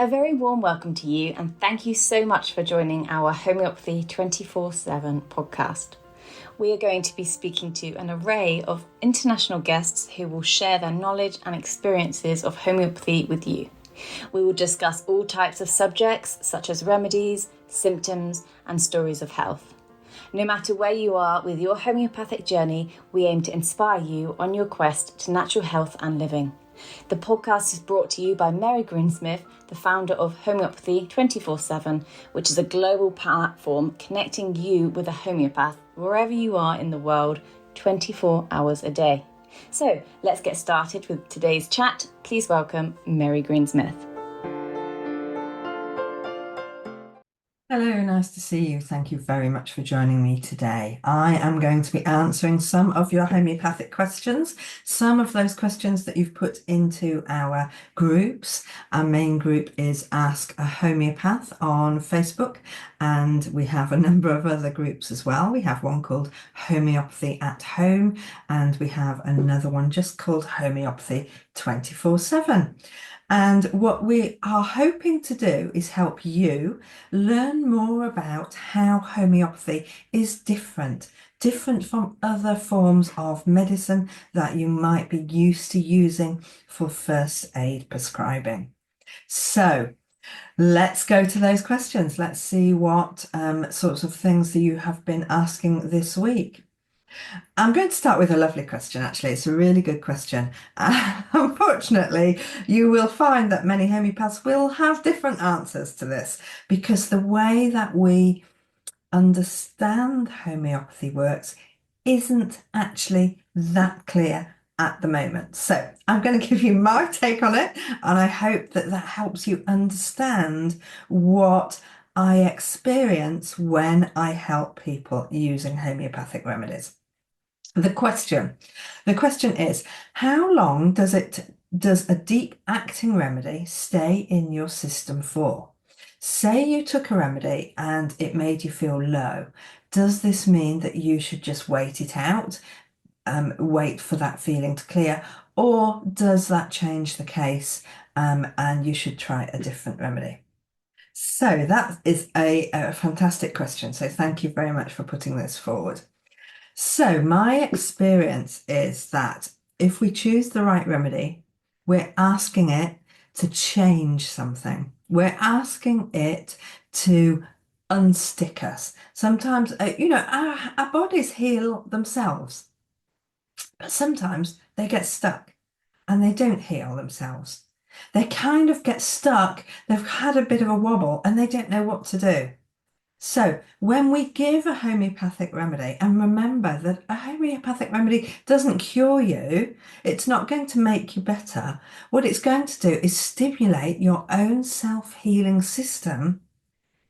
A very warm welcome to you, and thank you so much for joining our Homeopathy 24/7 podcast. We are going to be speaking to an array of international guests who will share their knowledge and experiences of homeopathy with you. We will discuss all types of subjects such as remedies, symptoms, and stories of health. No matter where you are with your homeopathic journey, we aim to inspire you on your quest to natural health and living. The podcast is brought to you by Greensmith, the founder of Homeopathy 24/7, which is a global platform connecting you with a homeopath wherever you are in the world, 24 hours a day. So let's get started with today's chat. Please welcome Mary Greensmith. Hello, nice to see you. Thank you very much for joining me today. I am going to be answering some of your homeopathic questions, some of those questions that you've put into our groups. Our main group is Ask a Homeopath on Facebook, and we have a number of other groups as well. We have one called Homeopathy at Home, and we have another one just called Homeopathy 24/7. And what we are hoping to do is help you learn more about how homeopathy is different from other forms of medicine that you might be used to using for first aid prescribing. So let's go to those questions. Let's see what sorts of things that you have been asking this week. I'm going to start with a lovely question, actually. It's a really good question. Unfortunately, you will find that many homeopaths will have different answers to this because the way that we understand homeopathy works isn't actually that clear at the moment. So I'm going to give you my take on it, and I hope that that helps you understand what I experience when I help people using homeopathic remedies. The question is, how long does a deep acting remedy stay in your system for? Say you took a remedy and it made you feel low. Does this mean that you should just wait it out, wait for that feeling to clear, or does that change the case, and you should try a different remedy? So that is a fantastic question. So thank you very much for putting this forward. So my experience is that if we choose the right remedy, we're asking it to change something. We're asking it to unstick us. Sometimes, our bodies heal themselves, but sometimes they get stuck and they don't heal themselves. They kind of get stuck. They've had a bit of a wobble and they don't know what to do. So when we give a homeopathic remedy, and remember that a homeopathic remedy doesn't cure you, it's not going to make you better. What it's going to do is stimulate your own self-healing system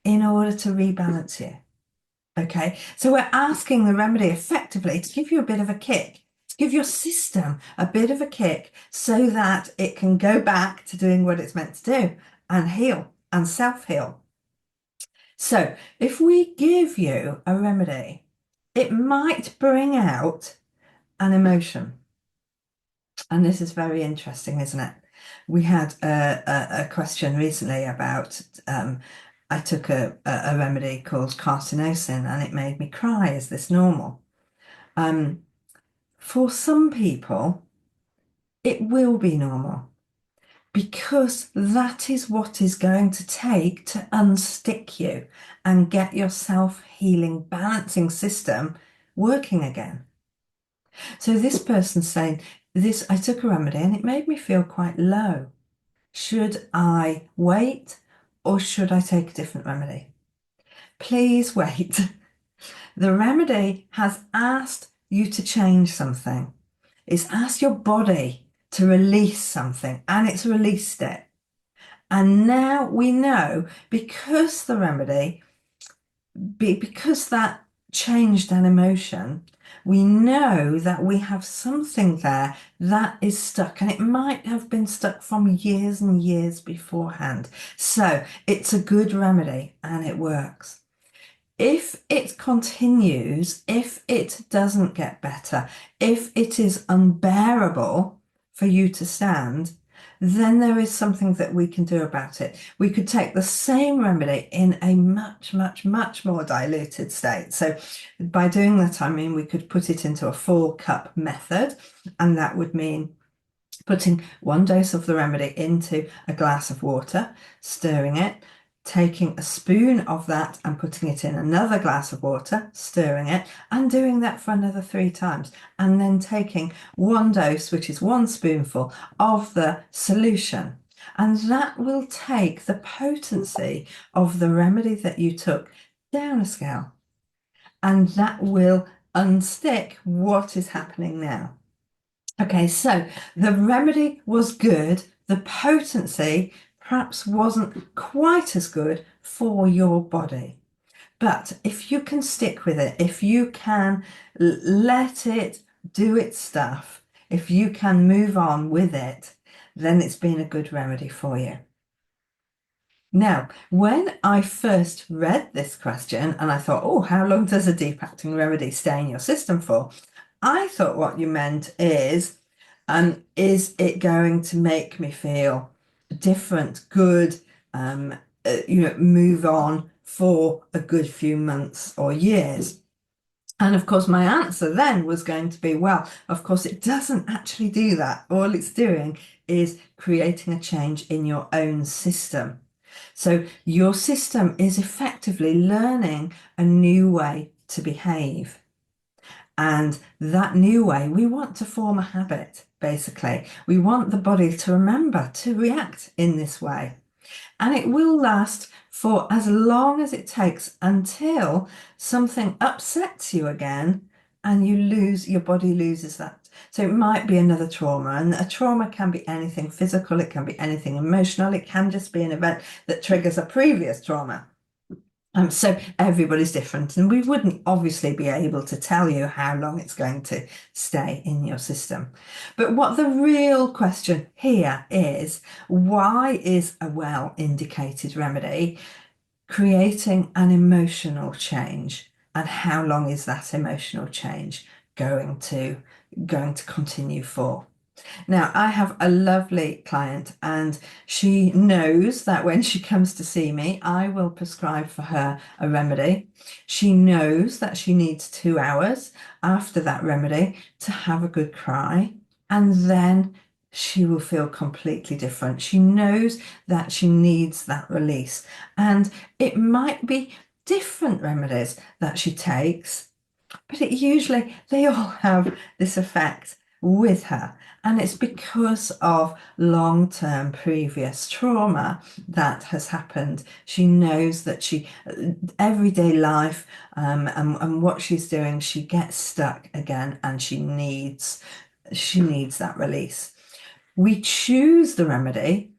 in order to rebalance you. Okay, so we're asking the remedy effectively to give you a bit of a kick, to give your system a bit of a kick so that it can go back to doing what it's meant to do and heal and self-heal. So if we give you a remedy, it might bring out an emotion. And this is very interesting, isn't it? We had a question recently about, I took a remedy called carcinosin and it made me cry. Is this normal? For some people, it will be normal, because that is what is going to take to unstick you and get your self-healing balancing system working again. So this person's saying, I took a remedy and it made me feel quite low. Should I wait or should I take a different remedy? Please wait. The remedy has asked you to change something. It's asked your body to release something and it's released it. And now we know, because the remedy, because that changed an emotion, we know that we have something there that is stuck, and it might have been stuck from years and years beforehand. So it's a good remedy and it works. If it continues, if it doesn't get better, if it is unbearable for you to stand, then there is something that we can do about it. We could take the same remedy in a much, much, much more diluted state. So by doing that, I mean we could put it into a 4-cup method, and that would mean putting 1 dose of the remedy into a glass of water, stirring it, taking a spoon of that and putting it in another glass of water, stirring it, and doing that for another 3 times. And then taking 1 dose, which is 1 spoonful of the solution. And that will take the potency of the remedy that you took down a scale. And that will unstick what is happening now. Okay, so the remedy was good. The potency perhaps wasn't quite as good for your body. But if you can stick with it, if you can let it do its stuff, if you can move on with it, then it's been a good remedy for you. Now, when I first read this question and I thought, oh, how long does a deep acting remedy stay in your system for? I thought what you meant is it going to make me feel different, good, move on for a good few months or years? And of course, my answer then was going to be, well, of course, it doesn't actually do that. All it's doing is creating a change in your own system. So your system is effectively learning a new way to behave. And that new way, we want to form a habit, basically. We want the body to remember to react in this way. And it will last for as long as it takes until something upsets you again and your body loses that. So it might be another trauma, and a trauma can be anything physical, it can be anything emotional, it can just be an event that triggers a previous trauma. So everybody's different, and we wouldn't obviously be able to tell you how long it's going to stay in your system. But what the real question here is, why is a well-indicated remedy creating an emotional change? And how long is that emotional change going to continue for? Now, I have a lovely client, and she knows that when she comes to see me, I will prescribe for her a remedy. She knows that she needs 2 hours after that remedy to have a good cry, and then she will feel completely different. She knows that she needs that release, and it might be different remedies that she takes, but they all have this effect with her. And it's because of long-term previous trauma that has happened. She knows that everyday life and what she's doing, she gets stuck again, and she needs that release. We choose the remedy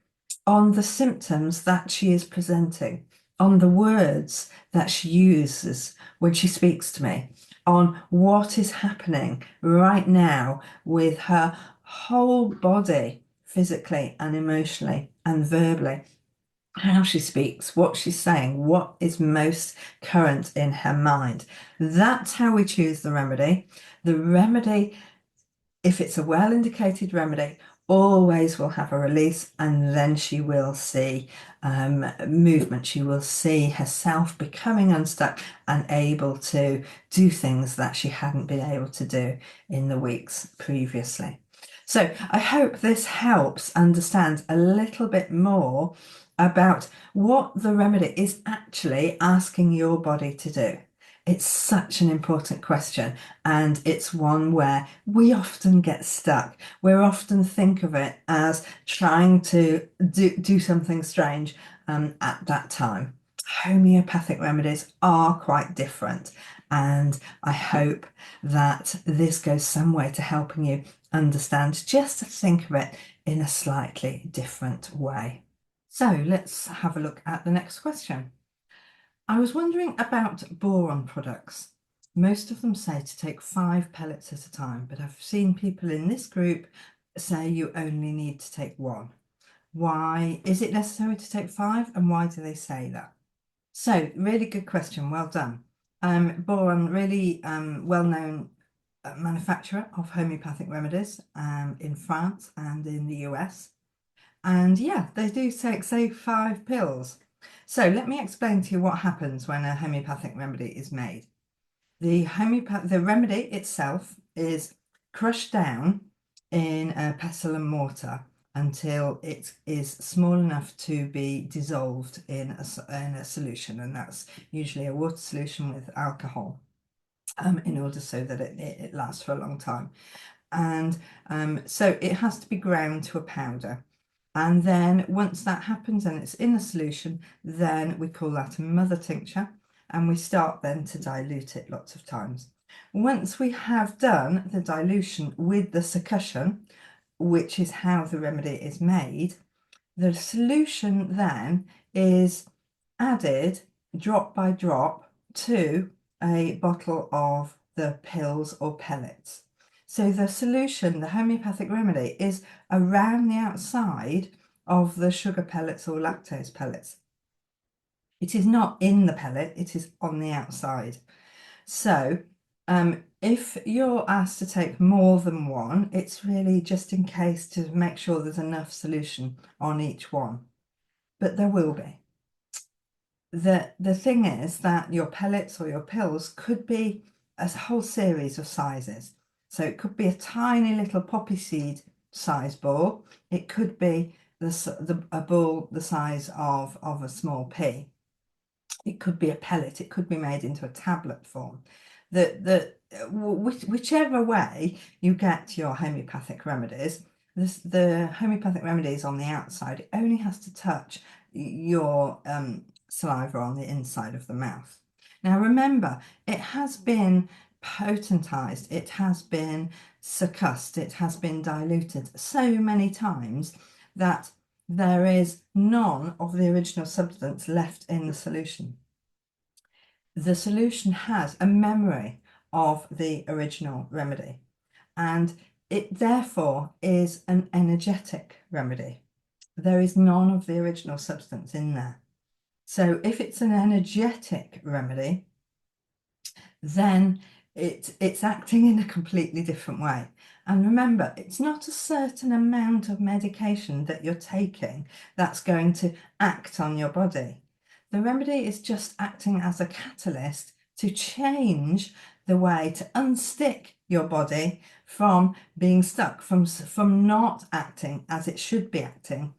on the symptoms that she is presenting, on the words that she uses when she speaks to me, on what is happening right now with her whole body, physically and emotionally and verbally, how she speaks, what she's saying, what is most current in her mind. That's how we choose the remedy. The remedy, if it's a well-indicated remedy, always will have a release, and then she will see movement. She will see herself becoming unstuck and able to do things that she hadn't been able to do in the weeks previously. So I hope this helps understand a little bit more about what the remedy is actually asking your body to do. It's such an important question, and it's one where we often get stuck. We often think of it as trying to do something strange at that time. Homeopathic remedies are quite different, and I hope that this goes some way to helping you understand just to think of it in a slightly different way. So let's have a look at the next question. I was wondering about boron products. Most of them say to take 5 pellets at a time, but I've seen people in this group say you only need to take 1. Why is it necessary to take 5, and why do they say that? So, really good question, well done. Boiron, really well-known manufacturer of homeopathic remedies in France and in the US. And yeah, they do take, say, 5 pills. So let me explain to you what happens when a homeopathic remedy is made. The remedy itself is crushed down in a pestle and mortar until it is small enough to be dissolved in a solution, and that's usually a water solution with alcohol, in order so that it lasts for a long time. And so it has to be ground to a powder. And then once that happens and it's in a solution, then we call that a mother tincture, and we start then to dilute it lots of times. Once we have done the dilution with the succussion, which is how the remedy is made, the solution then is added drop by drop to a bottle of the pills or pellets. So the solution, the homeopathic remedy, is around the outside of the sugar pellets or lactose pellets. It is not in the pellet, it is on the outside. So if you're asked to take more than one, it's really just in case to make sure there's enough solution on each one. But there will be. The thing is that your pellets or your pills could be a whole series of sizes. So it could be a tiny little poppy seed size ball. It could be a ball the size of a small pea. It could be a pellet. It could be made into a tablet form. Whichever way you get your homeopathic remedies, the homeopathic remedies on the outside, it only has to touch your saliva on the inside of the mouth. Now remember, it has been potentized, it has been succussed, it has been diluted so many times that there is none of the original substance left in the solution. The solution has a memory of the original remedy, and it therefore is an energetic remedy. There is none of the original substance in there. So if it's an energetic remedy, then it's acting in a completely different way. And remember, it's not a certain amount of medication that you're taking that's going to act on your body. The remedy is just acting as a catalyst to change the way, to unstick your body from being stuck, from not acting as it should be acting,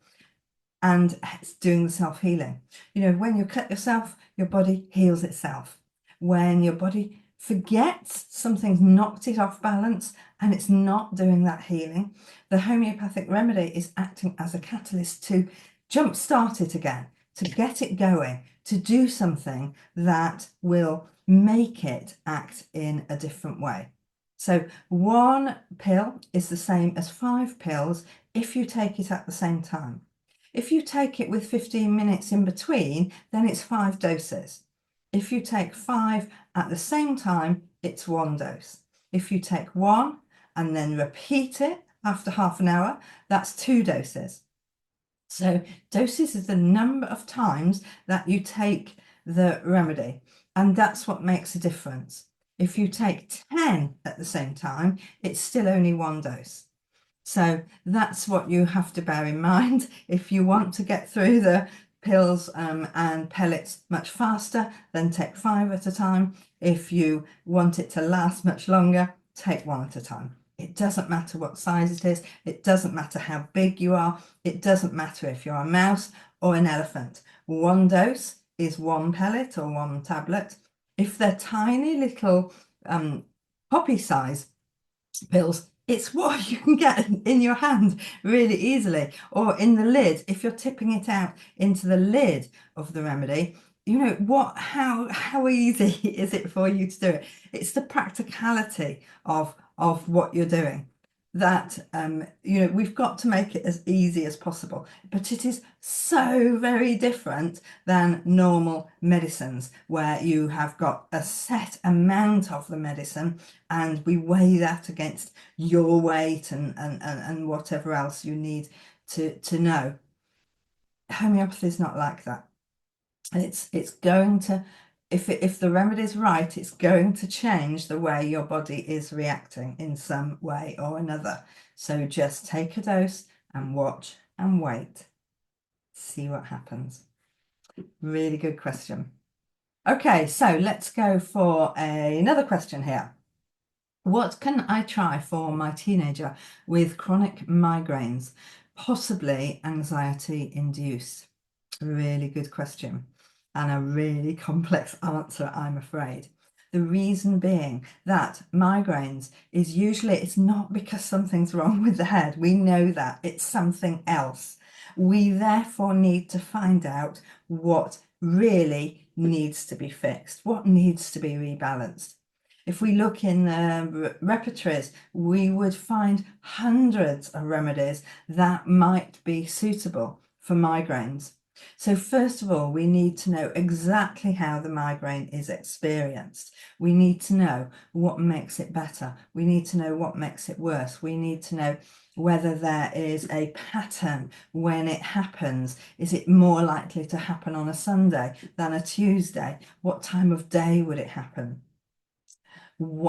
and it's doing the self-healing. You know, when you cut yourself, your body heals itself. When your body forgets something's knocked it off balance and it's not doing that healing, the homeopathic remedy is acting as a catalyst to jumpstart it again, to get it going, to do something that will make it act in a different way. So 1 pill is the same as 5 pills if you take it at the same time. If you take it with 15 minutes in between, then it's 5 doses. If you take 5 at the same time, it's 1 dose. If you take 1 and then repeat it after half an hour, that's 2 doses. So doses is the number of times that you take the remedy, and that's what makes a difference. If you take 10 at the same time, it's still only 1 dose. So that's what you have to bear in mind. If you want to get through the pills and pellets much faster, then take 5 at a time. If you want it to last much longer, take 1 at a time. It doesn't matter what size it is. It doesn't matter how big you are. It doesn't matter if you're a mouse or an elephant. 1 dose is 1 pellet or 1 tablet. If they're tiny little poppy size pills, it's what you can get in your hand really easily, or in the lid. If you're tipping it out into the lid of the remedy, you know how easy is it for you to do it? It's the practicality of what you're doing that we've got to make it as easy as possible, but it is so very different than normal medicines where you have got a set amount of the medicine and we weigh that against your weight and whatever else you need to know. Homeopathy is not like that. It's going to, if the remedy is right, it's going to change the way your body is reacting in some way or another. So just take a dose and watch and wait. See what happens. Really good question. Okay, so let's go for another question here. What can I try for my teenager with chronic migraines, possibly anxiety induced? Really good question and a really complex answer, I'm afraid. The reason being that migraines is usually, it's not because something's wrong with the head. We know that it's something else. We therefore need to find out what really needs to be fixed, what needs to be rebalanced. If we look in the repertories, we would find hundreds of remedies that might be suitable for migraines. So first of all, we need to know exactly how the migraine is experienced. We need to know what makes it better. We need to know what makes it worse. We need to know whether there is a pattern when it happens. Is it more likely to happen on a Sunday than a Tuesday? What time of day would it happen?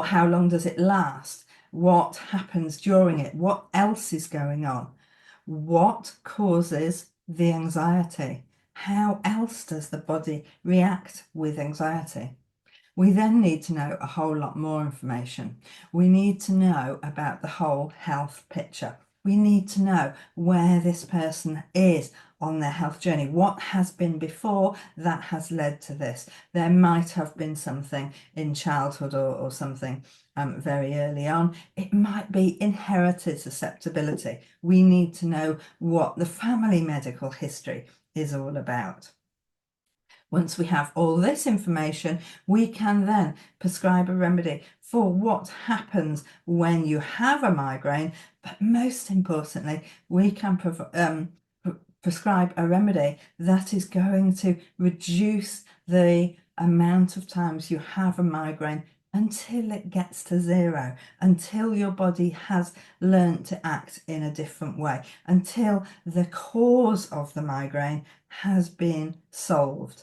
How long does it last? What happens during it? What else is going on? What causes the anxiety? How else does the body react with anxiety? We then need to know a whole lot more information. We need to know about the whole health picture. We need to know where this person is on their health journey. What has been before that has led to this? There might have been something in childhood or something very early on. It might be inherited susceptibility. We need to know what the family medical history is all about. Once we have all this information, we can then prescribe a remedy for what happens when you have a migraine. But most importantly, we can prescribe a remedy that is going to reduce the amount of times you have a migraine until it gets to zero, until your body has learnt to act in a different way, until the cause of the migraine has been solved.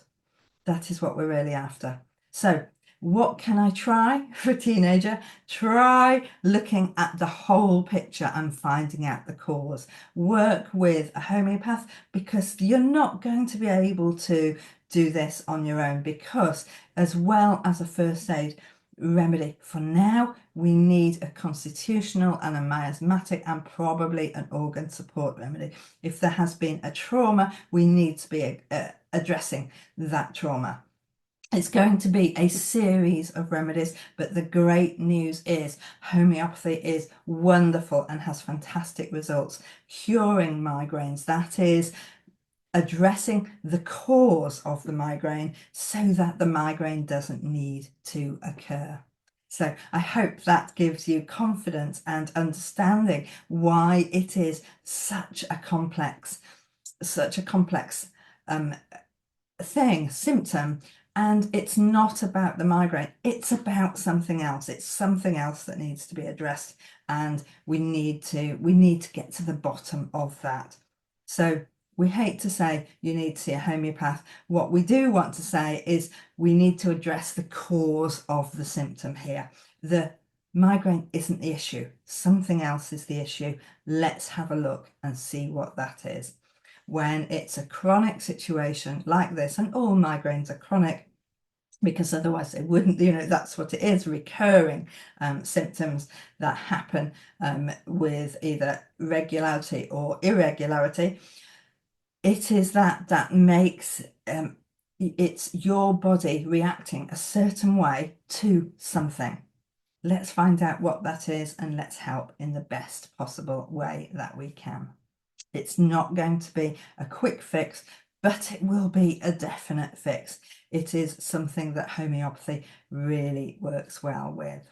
That is what we're really after. So what can I try for a teenager? Try looking at the whole picture and finding out the cause. Work with a homeopath, because you're not going to be able to do this on your own, because as well as a first aid remedy for now, we need a constitutional and a miasmatic and probably an organ support remedy. If there has been a trauma, we need to be addressing that trauma. It's going to be a series of remedies, but the great news is homeopathy is wonderful and has fantastic results curing migraines. That is addressing the cause of the migraine so that the migraine doesn't need to occur. So I hope that gives you confidence and understanding why it is such a complex symptom. And it's not about the migraine, it's about something else. It's something else that needs to be addressed, and we need to get to the bottom of that. So we hate to say you need to see a homeopath. What we do want to say is we need to address the cause of the symptom here. The migraine isn't the issue, something else is the issue. Let's have a look and see what that is. When it's a chronic situation like this, and all migraines are chronic because otherwise they wouldn't, that's what it is, recurring symptoms that happen with either regularity or irregularity. It is that makes it's your body reacting a certain way to something. Let's find out what that is, and let's help in the best possible way that we can. It's not going to be a quick fix, but it will be a definite fix. It is something that homeopathy really works well with.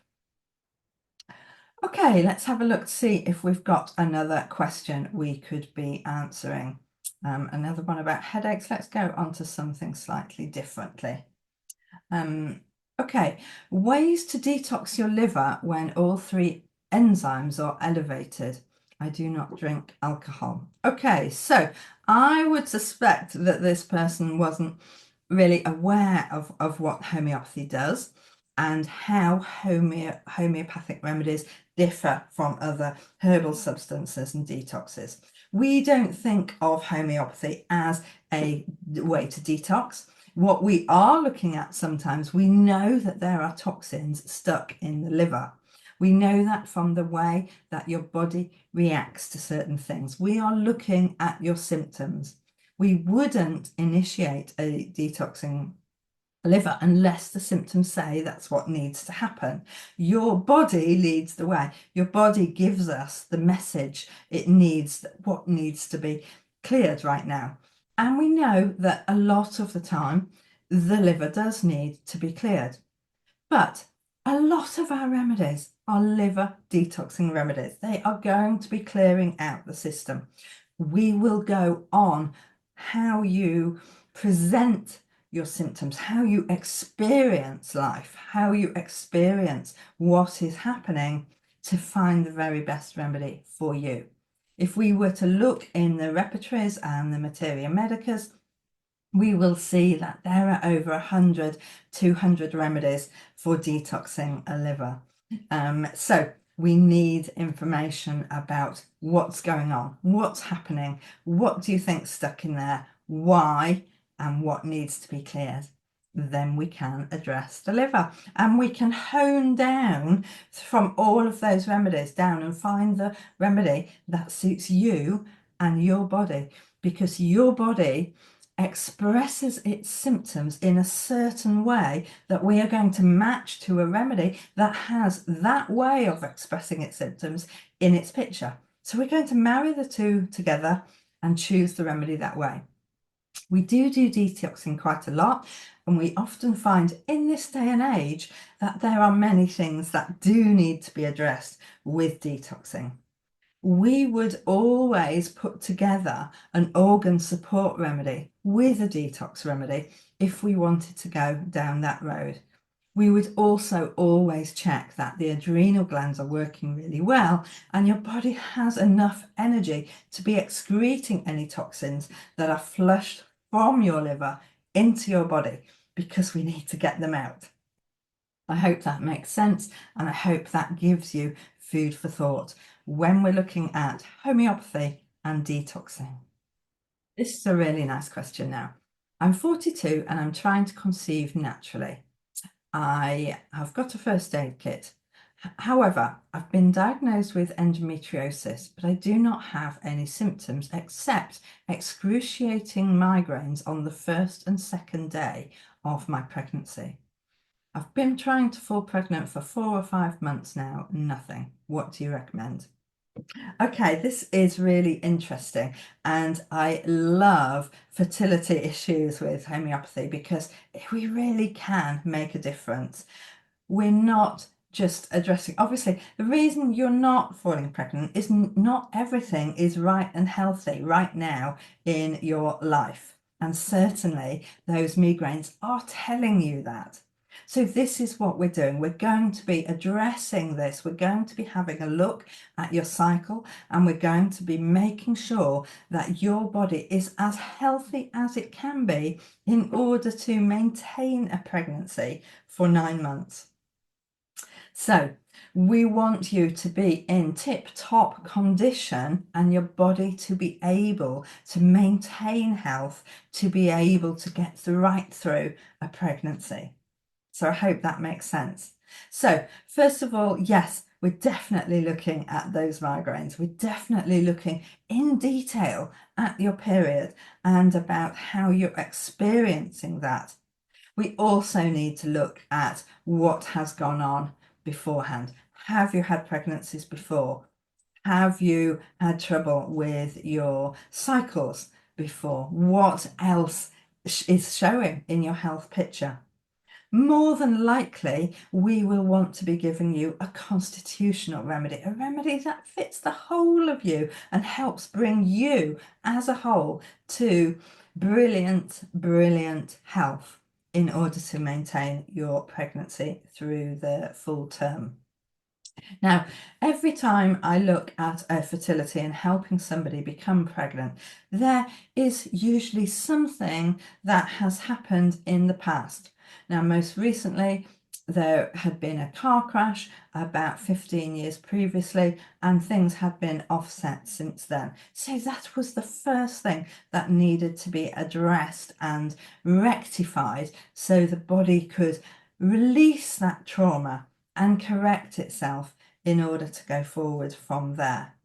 Okay, let's have a look to see if we've got another question we could be answering. Another one about headaches. Let's go on to something slightly differently. Okay, ways to detox your liver when all three enzymes are elevated. I do not drink alcohol. Okay, so I would suspect that this person wasn't really aware of what homeopathy does. and how homeopathic remedies differ from other herbal substances and detoxes. We don't think of homeopathy as a way to detox. What we are looking at sometimes, we know that there are toxins stuck in the liver. We know that from the way that your body reacts to certain things. We are looking at your symptoms. We wouldn't initiate a detoxing liver unless the symptoms say that's what needs to happen. Your body leads the way. Your body gives us the message it needs, what needs to be cleared right now. And we know that a lot of the time the liver does need to be cleared. But a lot of our remedies are liver detoxing remedies. They are going to be clearing out the system. We will go on how you present your symptoms, how you experience life, how you experience what is happening to find the very best remedy for you. If we were to look in the repertories and the materia medicas, we will see that there are over 100, 200 remedies for detoxing a liver. So we need information about what's going on, what's happening, what do you think's stuck in there, why, and what needs to be cleared. Then we can address the liver, and we can hone down from all of those remedies down and find the remedy that suits you and your body, because your body expresses its symptoms in a certain way that we are going to match to a remedy that has that way of expressing its symptoms in its picture. So we're going to marry the two together and choose the remedy that way. We do detoxing quite a lot, and we often find in this day and age that there are many things that do need to be addressed with detoxing. We would always put together an organ support remedy with a detox remedy if we wanted to go down that road. We would also always check that the adrenal glands are working really well and your body has enough energy to be excreting any toxins that are flushed from your liver into your body, because we need to get them out. I hope that makes sense, and I hope that gives you food for thought when we're looking at homeopathy and detoxing. This is a really nice question now. I'm 42 and I'm trying to conceive naturally. I have got a first aid kit. However, I've been diagnosed with endometriosis, but I do not have any symptoms except excruciating migraines on the first and second day of my pregnancy. I've been trying to fall pregnant for 4 or 5 months now, nothing. What do you recommend? Okay, this is really interesting, and I love fertility issues with homeopathy because we really can make a difference. We're not just addressing, obviously, the reason you're not falling pregnant is not everything is right and healthy right now in your life. And certainly those migraines are telling you that. So this is what we're doing. We're going to be addressing this. We're going to be having a look at your cycle, and we're going to be making sure that your body is as healthy as it can be in order to maintain a pregnancy for 9 months. So we want you to be in tip-top condition and your body to be able to maintain health, to be able to get right through a pregnancy. So I hope that makes sense. So first of all, yes, we're definitely looking at those migraines. We're definitely looking in detail at your period and about how you're experiencing that. We also need to look at what has gone on beforehand. Have you had pregnancies before? Have you had trouble with your cycles before? What else is showing in your health picture? More than likely, we will want to be giving you a constitutional remedy, a remedy that fits the whole of you and helps bring you as a whole to brilliant, brilliant health in order to maintain your pregnancy through the full term. Now, every time I look at fertility and helping somebody become pregnant, there is usually something that has happened in the past. Now, most recently, there had been a car crash about 15 years previously, and things had been offset since then. So that was the first thing that needed to be addressed and rectified so the body could release that trauma and correct itself in order to go forward from there.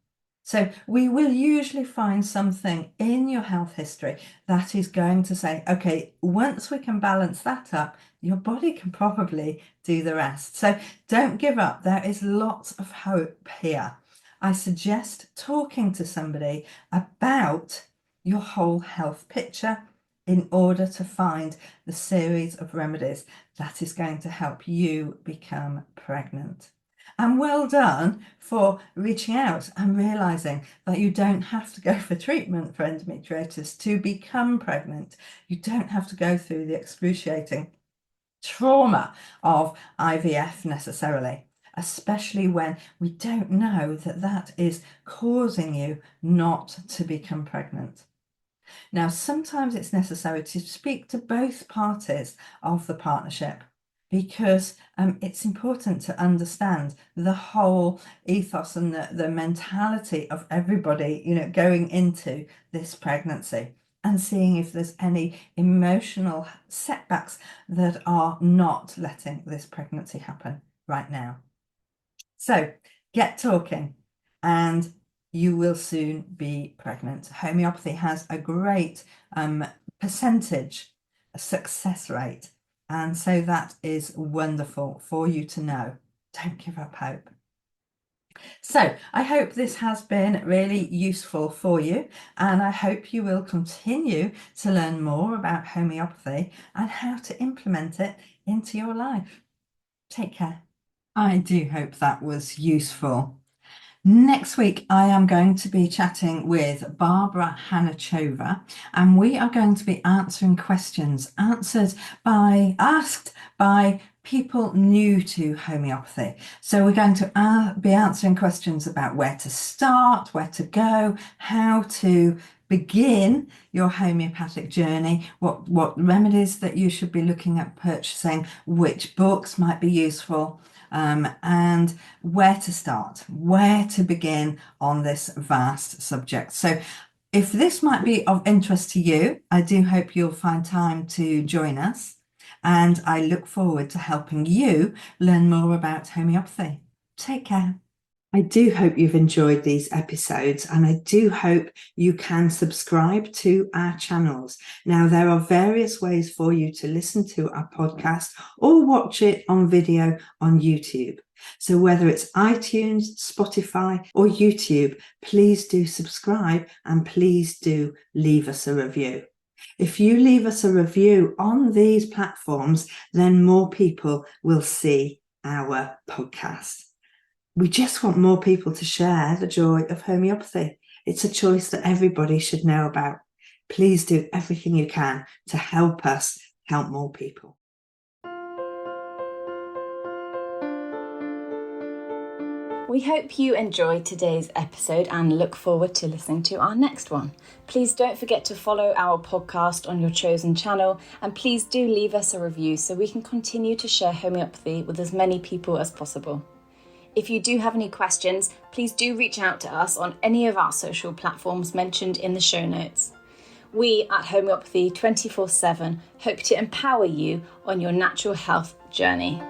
So we will usually find something in your health history that is going to say, okay, once we can balance that up, your body can probably do the rest. So don't give up. There is lots of hope here. I suggest talking to somebody about your whole health picture in order to find the series of remedies that is going to help you become pregnant. And well done for reaching out and realizing that you don't have to go for treatment for endometriosis to become pregnant. You don't have to go through the excruciating trauma of IVF necessarily, especially when we don't know that that is causing you not to become pregnant. Now, sometimes it's necessary to speak to both parties of the partnership because it's important to understand the whole ethos and the mentality of everybody, going into this pregnancy and seeing if there's any emotional setbacks that are not letting this pregnancy happen right now. So get talking and you will soon be pregnant. Homeopathy has a great percentage success rate, and so that is wonderful for you to know. Don't give up hope. So I hope this has been really useful for you, and I hope you will continue to learn more about homeopathy and how to implement it into your life. Take care. I do hope that was useful. Next week, I am going to be chatting with Barbara Hanachova, and we are going to be answering questions asked by people new to homeopathy. So we're going to be answering questions about where to start, where to go, how to begin your homeopathic journey, what remedies that you should be looking at purchasing, which books might be useful. And where to start, where to begin on this vast subject. So if this might be of interest to you, I do hope you'll find time to join us. And I look forward to helping you learn more about homeopathy. Take care. I do hope you've enjoyed these episodes, and I do hope you can subscribe to our channels. Now, there are various ways for you to listen to our podcast or watch it on video on YouTube. So whether it's iTunes, Spotify, or YouTube, please do subscribe and please do leave us a review. If you leave us a review on these platforms, then more people will see our podcast. We just want more people to share the joy of homeopathy. It's a choice that everybody should know about. Please do everything you can to help us help more people. We hope you enjoyed today's episode and look forward to listening to our next one. Please don't forget to follow our podcast on your chosen channel, and please do leave us a review so we can continue to share homeopathy with as many people as possible. If you do have any questions, please do reach out to us on any of our social platforms mentioned in the show notes. We at Homeopathy 24/7 hope to empower you on your natural health journey.